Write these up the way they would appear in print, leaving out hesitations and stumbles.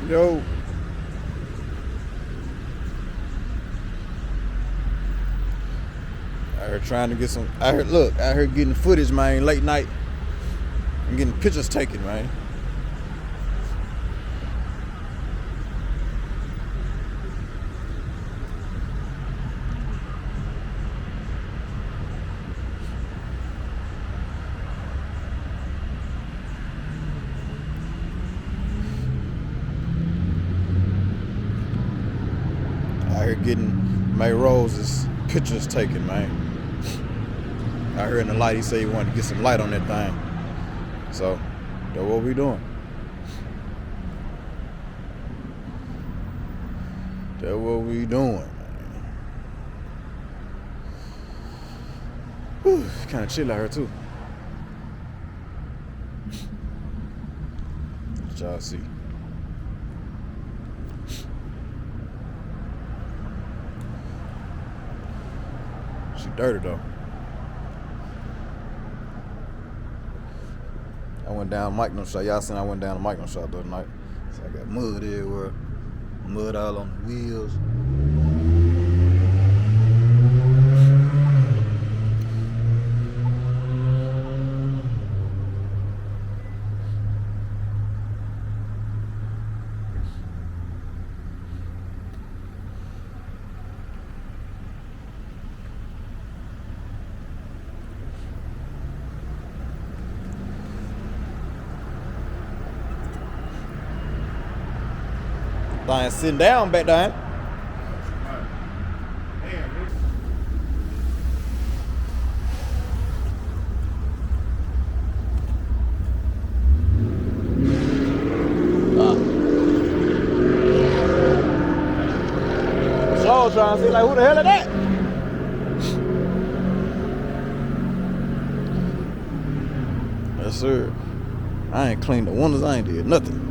Yo. Out here trying to get some. Out here getting footage, man. Late night. I'm getting pictures taken, man. Out here getting MayRose's pictures taken, man. Out here in the light, he said he wanted to get some light on that thing. So, that's what we doing. That's what we doing, man. Whew, kind of chill out here too. Let y'all see. She dirty though. I went down to Mike shop. Y'all seen I went down to Mike shop the other night. So I got mud everywhere. Mud all on the wheels. Thing sitting down back there. So trying to see like who the hell is that? Yes sir. I ain't cleaned the windows, I ain't did nothing.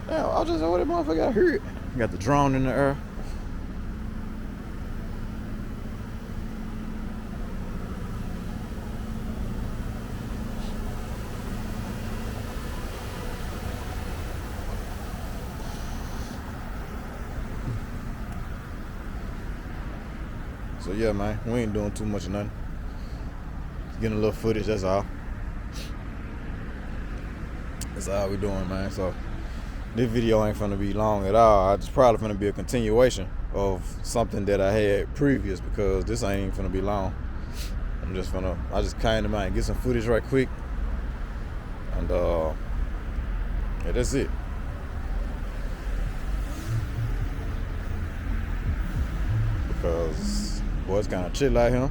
Yeah, I just what that motherfucker I heard. Got the drone in the air. So yeah, man, we ain't doing too much of nothing. Just getting a little footage, that's all. That's all we doing, man. So this video ain't finna be long at all. It's probably finna be a continuation of something that I had previous because this ain't even finna be long. I just came to mind, get some footage right quick. And yeah, that's it. Because boy, it's kinda chill out here.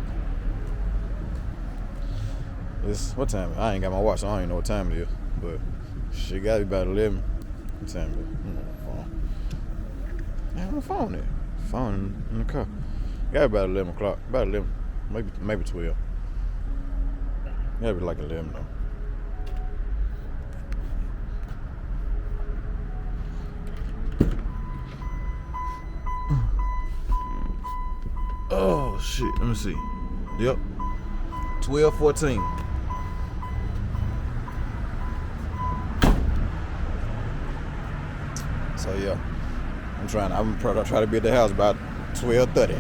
What time? I ain't got my watch, so I don't even know what time it is. But shit gotta be about 11. What time is it? I have my phone there. Phone in the car. Gotta be about 11 o'clock. About 11. Maybe 12. Gotta be like 11 though. Oh shit, let me see. Yep. 12:14. So yeah, I'm trying to be at the house about 12:30.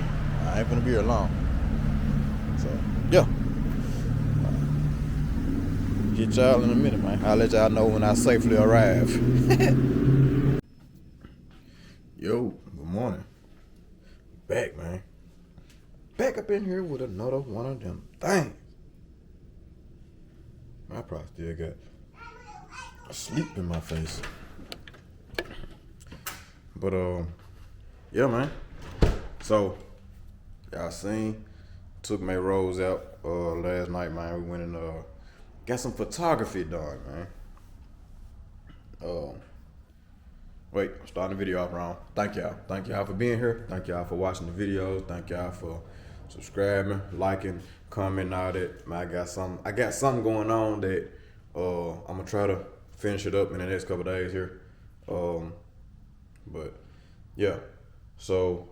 I ain't gonna be here long. So yeah, get y'all in a minute, man. I'll let y'all know when I safely arrive. Yo, good morning. Back, man. Back up in here with another one of them things. I probably still got sleep in my face. But yeah, man. So y'all seen, took MayRose out last night, man. We went and got some photography done, man. Wait, I'm starting the video off wrong. Thank y'all for being here. Thank y'all for watching the videos. Thank y'all for subscribing, liking, commenting, all that. Man, I got something going on that I'm gonna try to finish it up in the next couple days here. But yeah, so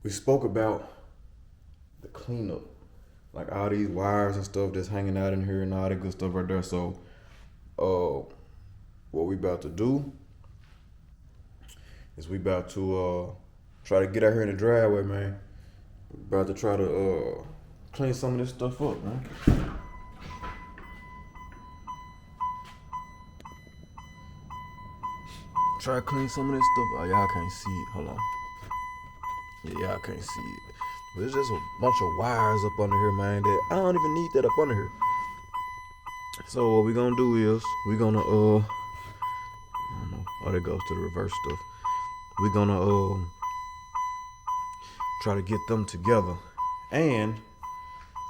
we spoke about the cleanup, like all these wires and stuff that's hanging out in here and all that good stuff right there. So what we about to do is we about to try to get out here in the driveway, man. We about to try to clean some of this stuff up, man. Try to clean some of this stuff. Oh, y'all can't see it. Hold on. Yeah, y'all can't see it. But there's just a bunch of wires up under here, man, that I don't even need that up under here. So what we gonna do is we gonna I don't know. Oh, that goes to the reverse stuff. We gonna try to get them together. And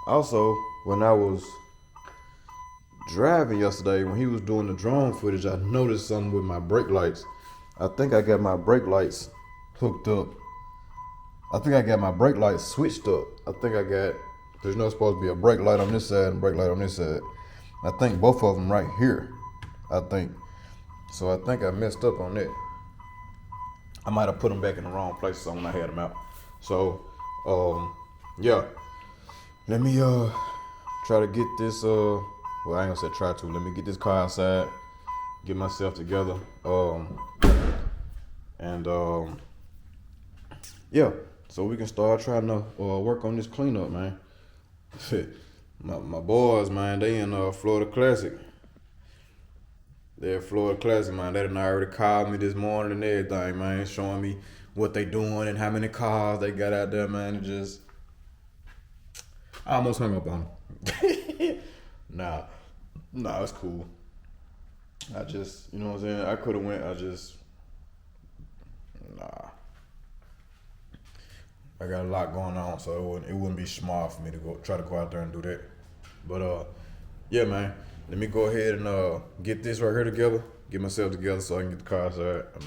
also, when I was driving yesterday, when he was doing the drone footage, I noticed something with my brake lights. I think I got my brake lights hooked up. I think I got my brake lights switched up. I think I got, there's no supposed to be a brake light on this side and brake light on this side. I think both of them right here, I think. So I think I messed up on that. I might have put them back in the wrong place when I had them out. So, yeah. Let me try to get this, well, I ain't gonna say try to. Let me get this car outside, get myself together, yeah. So we can start trying to work on this cleanup, man. my boys, man, they in Florida Classic. They're Florida Classic, man. They done already called me this morning and everything, man, showing me what they doing and how many cars they got out there, man. It just, I almost hung up on them. Nah, it's cool. I just, you know what I'm saying? I could have went, I got a lot going on, so it wouldn't be smart for me to try to go out there and do that. But yeah, man, let me go ahead and get this right here together, get myself together so I can get the car outside, and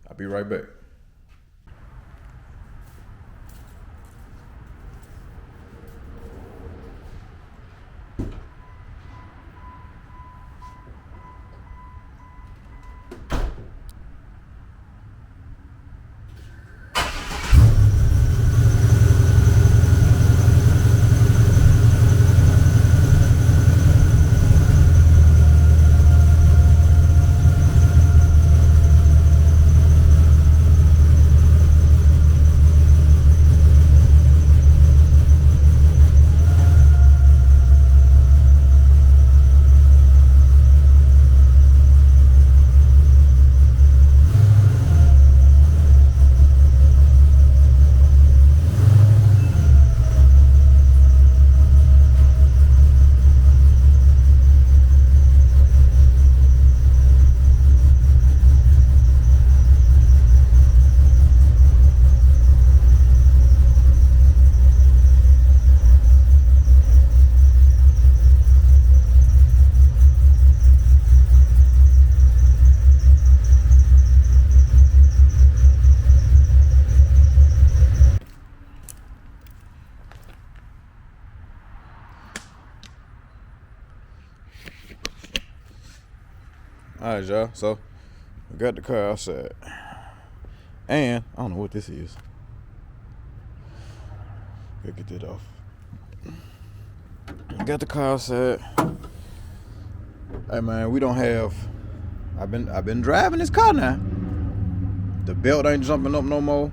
I'll be right back. All right, y'all. So we got the car outside, and I don't know what this is. Gotta get that off. Got the car outside. Hey man, we don't have. I've been driving this car now. The belt ain't jumping up no more.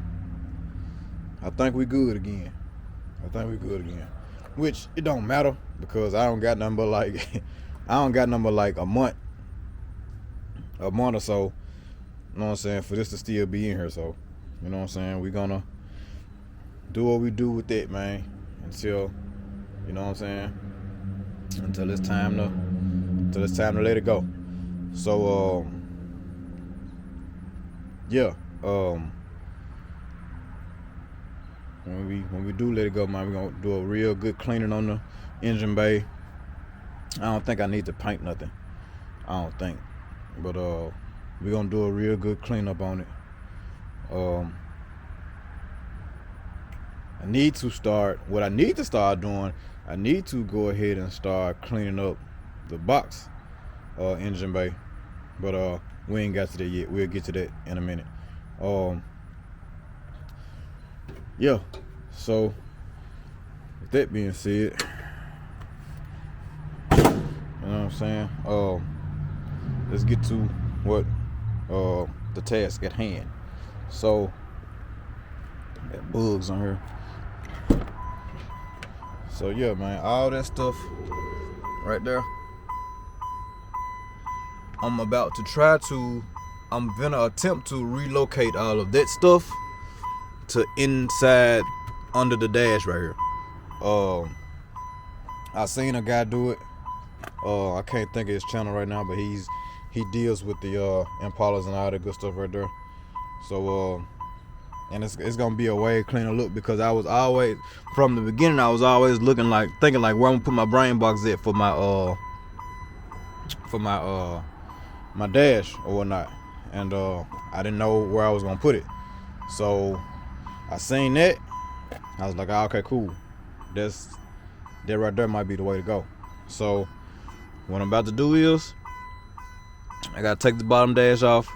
I think we good again. Which it don't matter because I don't got nothing but like a month or so, you know what I'm saying, for this to still be in here. So, you know what I'm saying, we gonna do what we do with that, man, until, you know what I'm saying, until it's time to let it go. So yeah, when we do let it go, man, we're gonna do a real good cleaning on the engine bay. I don't think I need to paint nothing, I don't think. But we're gonna do a real good cleanup on it. I need to start doing, I need to go ahead and start cleaning up the box engine bay, But we ain't got to that yet. We'll get to that in a minute. Yeah. So with that being said, you know what I'm saying? Let's get to what the task at hand. So got bugs on here. So yeah, man, all that stuff right there. I'm gonna attempt to relocate all of that stuff to inside under the dash right here. I seen a guy do it. I can't think of his channel right now, but he deals with the Impalas and all that good stuff right there. So and it's gonna be a way cleaner look, because I was always, from the beginning, I was always thinking like where I'm gonna put my brain box at for my dash or whatnot, and I didn't know where I was gonna put it. So I seen that, I was like, oh, okay, cool, that right there might be the way to go. So what I'm about to do is I gotta take the bottom dash off. You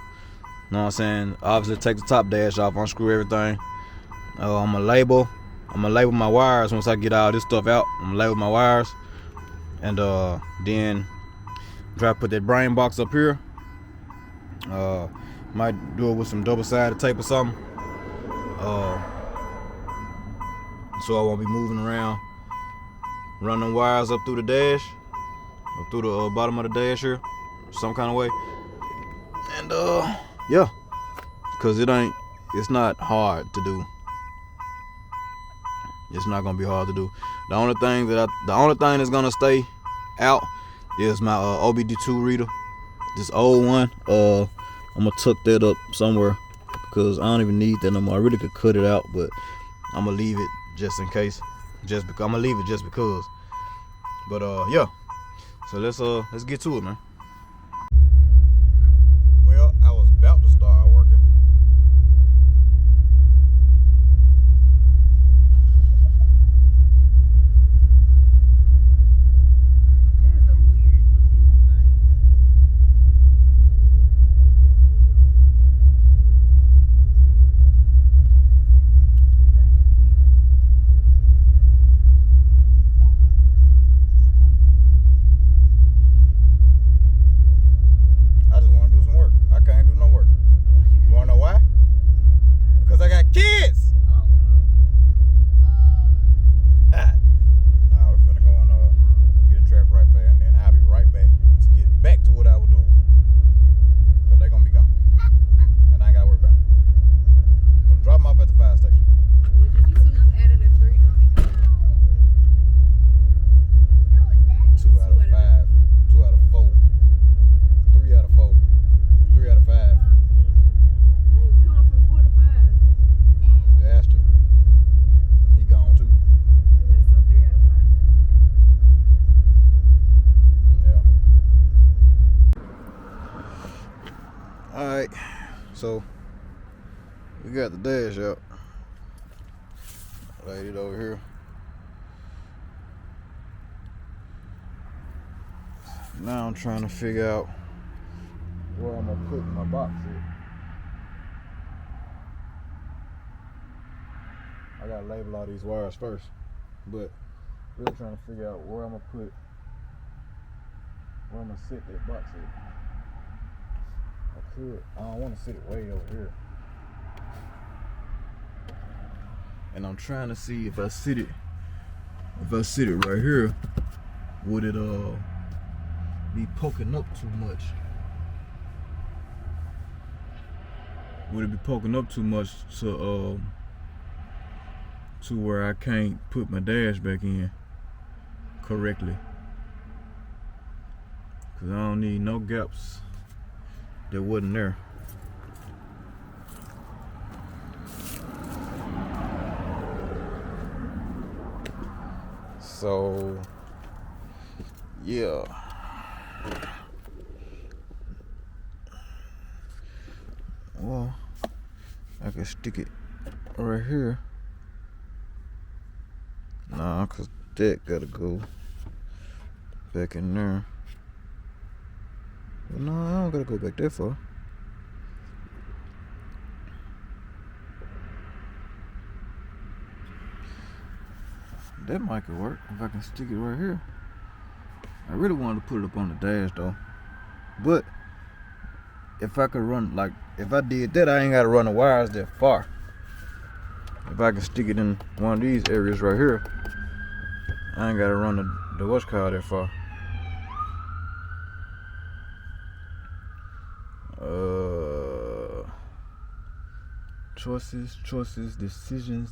know what I'm saying? Obviously take the top dash off, unscrew everything. I'm gonna label my wires once I get all this stuff out. I'm gonna label my wires, and then try to put that brain box up here. Might do it with some double-sided tape or something. So I won't be moving around, running wires up through the dash, up through the bottom of the dash here, some kind of way. And yeah, because it's not hard to do. It's not gonna be hard to do. The only thing that's gonna stay out is my OBD2 reader, this old one. I'm gonna tuck that up somewhere because I don't even need that no more. I really could cut it out, but I'm gonna leave it just in case. I'm gonna leave it just because. But yeah. So let's get to it, man. Well, I was about to start working. Alright, so we got the dash out. Laid it over here. Now I'm trying to figure out where I'm gonna put my box at. I gotta label all these wires first, but really trying to figure out where I'm gonna sit that box at. I don't want to sit it way over here. And I'm trying to see if I sit it right here, would it be poking up too much? Would it be poking up too much to where I can't put my dash back in correctly? Cause I don't need no gaps that wasn't there. So yeah, well, I can stick it right here. Nah, cause that gotta go back in there. But no, I don't gotta go back that far. That might could work if I can stick it right here. I really wanted to put it up on the dash though. But if I could run, like, if I did that, I ain't gotta run the wires that far. If I can stick it in one of these areas right here, I ain't gotta run the what's called that far. Choices, decisions.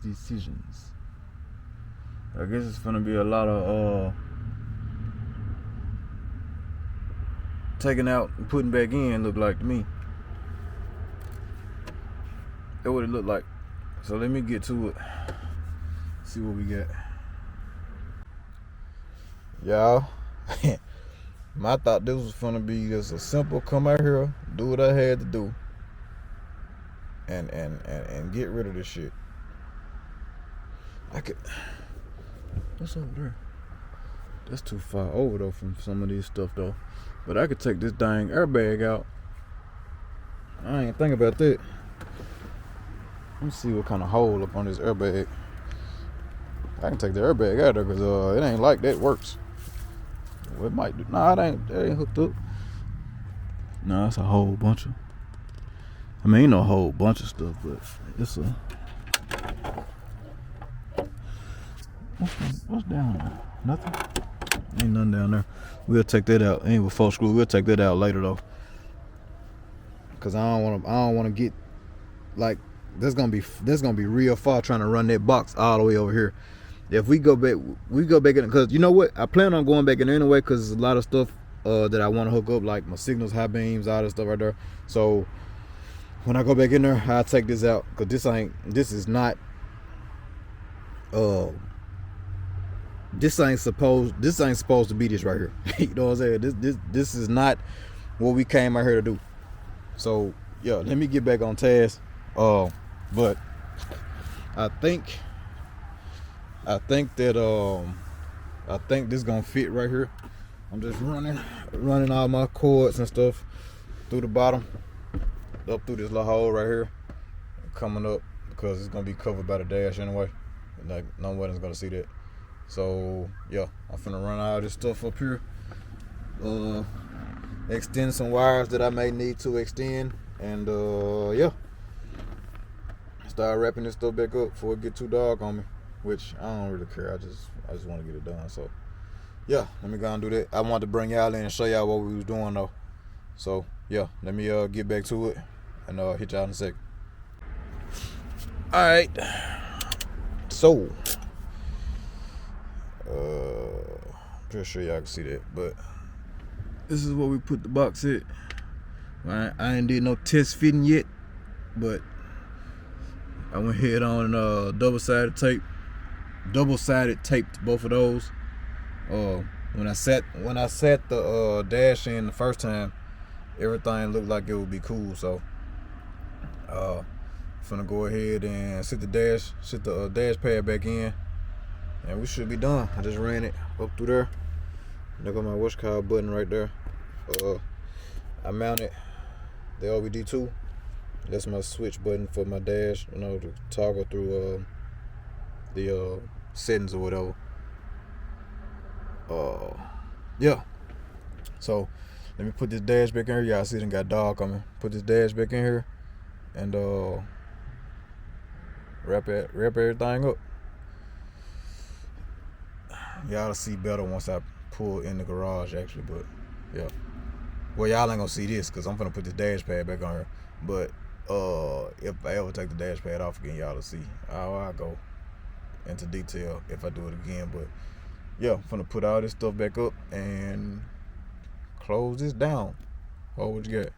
I guess it's gonna be a lot of taking out and putting back in, look like to me. That's what it looked like. So let me get to it. See what we got. Y'all, I thought this was gonna be just a simple come out here, do what I had to do, and get rid of this shit. I could. What's over there? That's too far over though from some of these stuff though. But I could take this dang airbag out. I ain't think about that. Let me see what kind of hole up on this airbag. I can take the airbag out of there because it ain't like that works. Well, it might do. Nah, that ain't hooked up. Nah, it's a whole bunch of. I mean, ain't no whole bunch of stuff, but it's a. What's down there? Nothing. Ain't nothing down there. We'll take that out. Ain't with 4 screws. We'll take that out later though. Cause I don't wanna get like that's gonna be real far trying to run that box all the way over here. If we go back in, cause you know what? I plan on going back in anyway, cause there's a lot of stuff that I want to hook up, like my signals, high beams, all that stuff right there. So when I go back in there, I'll take this out, cause this ain't supposed to be this right here. You know what I'm saying? This is not what we came out here to do. So yeah, let me get back on task. But I think this gonna fit right here. I'm just running all my cords and stuff through the bottom, up through this little hole right here, coming up, because it's gonna be covered by the dash anyway. Like nobody's gonna see that. So yeah, I'm finna run all this stuff up here. Extend some wires that I may need to extend, and yeah, start wrapping this stuff back up before it get too dark on me. Which I don't really care. I just want to get it done. So yeah, let me go and do that. I wanted to bring y'all in and show y'all what we was doing though. So yeah, let me get back to it and hit y'all in a second. All right. So pretty sure y'all can see that, but this is where we put the box at. I ain't did no test fitting yet, but I went ahead on double-sided taped both of those. When I set the dash in the first time, everything looked like it would be cool. So I'm finna go ahead and sit the dash pad back in, and we should be done. I just ran it up through there. I got my what's called button right there. I mounted the LVD2. That's my switch button for my dash, you know, to toggle through the settings or whatever. Yeah. So let me put this dash back in here. Y'all see it got dog coming. Put this dash back in here and wrap everything up. Y'all see better once I pull in the garage actually, but yeah. Well, y'all ain't gonna see this because I'm gonna put this dash pad back on here. But if I ever take the dash pad off again, y'all will see how I go into detail if I do it again. But yeah, I'm gonna put all this stuff back up and close this down. Oh, what you got?